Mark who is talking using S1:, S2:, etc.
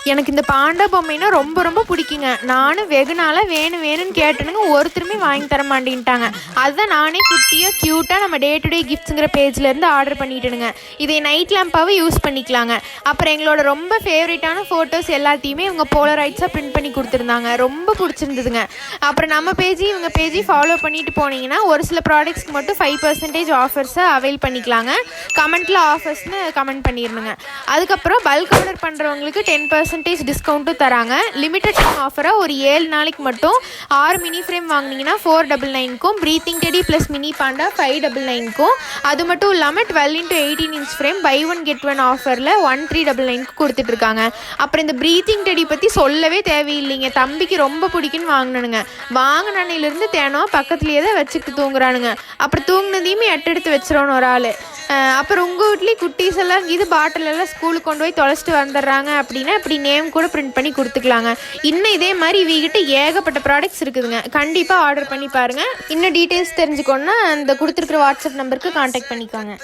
S1: எனக்கு இந்த பாண்டா பொம்மைனா ரொம்ப ரொம்ப பிடிக்குங்க. நானும் வெகு நாளாக வேணும்னு கேட்டேனுங்க, ஒருத்தருமே வாங்கி தர மாட்டேன்ட்டாங்க. அதுதான் நானே குட்டியாக க்யூட்டாக நம்ம டே டு டே கிஃப்ட்ஸுங்கிற பேஜ்லேருந்து ஆர்டர் பண்ணிட்டேனுங்க. இதை நைட் லேம்பாகவே யூஸ் பண்ணிக்கலாங்க. அப்புறம் எங்களோட ரொம்ப ஃபேவரட்டான ஃபோட்டோஸ் எல்லாத்தையுமே இவங்க போலராய்ட்ஸாக பிரிண்ட் பண்ணி கொடுத்துருந்தாங்க. ரொம்ப பிடிச்சிருந்ததுங்க. அப்புறம் நம்ம பேஜையும் இவங்க பேஜையும் ஃபாலோ பண்ணிட்டு போனீங்கன்னா ஒரு சில ப்ராடக்ட்ஸ்க்கு மட்டும் 5% ஆஃபர்ஸை அவைல் பண்ணிக்கலாங்க. கமெண்ட்டில் ஆஃபர்ஸ்னு கமெண்ட் பண்ணிடணுங்க. அதுக்கப்புறம் பல்க் ஆர்டர் பண்ணுறவங்களுக்கு 10% டிஸ்கவுண்ட்டும் தராங்க. லிமிட்டட் டைம் ஆஃபராக ஒரு 7 நாளைக்கு மட்டும் 6 மினி ஃப்ரேம் வாங்கினீங்கன்னா 499க்கும், breathing teddy plus mini panda 599க்கும், அது மட்டும் இல்லாமல் 12x18 inch frame by 1 get 1 ஆஃபரில் 1399க்கு கொடுத்துட்ருக்காங்க. அப்புறம் இந்த ப்ரீத்திங் டெடி பற்றி சொல்லவே தேவையில்லைங்க. தம்பிக்கு ரொம்ப பிடிக்குன்னு வாங்கினானுங்க. வாங்கினிலிருந்து தினம் பக்கத்துலேயே தான் வச்சுக்கிட்டு தூங்குறானுங்க. அப்புறம் தூங்கினதையுமே எடுத்து வச்சிடணும் ஒரு ஆள். அப்புறம் உங்கள் வீட்லேயும் குட்டீஸ் எல்லாம் இது பாட்டில் எல்லாம் ஸ்கூலுக்கு கொண்டு போய் தொலைச்சிட்டு வந்துடுறாங்க அப்படின்னா இப்படி நேம் கூட பிரிண்ட் பண்ணி கொடுத்துக்கலாங்க. இன்னும் இதே மாதிரி இவகிட்ட ஏகப்பட்ட ப்ராடக்ட்ஸ் இருக்குதுங்க. கண்டிப்பாக ஆர்டர் பண்ணி பாருங்கள். இன்னும் டீட்டெயில்ஸ் தெரிஞ்சுக்கணுன்னா அந்த கொடுத்துருக்குற வாட்ஸ்அப் நம்பருக்கு கான்டாக்ட் பண்ணிக்கோங்க.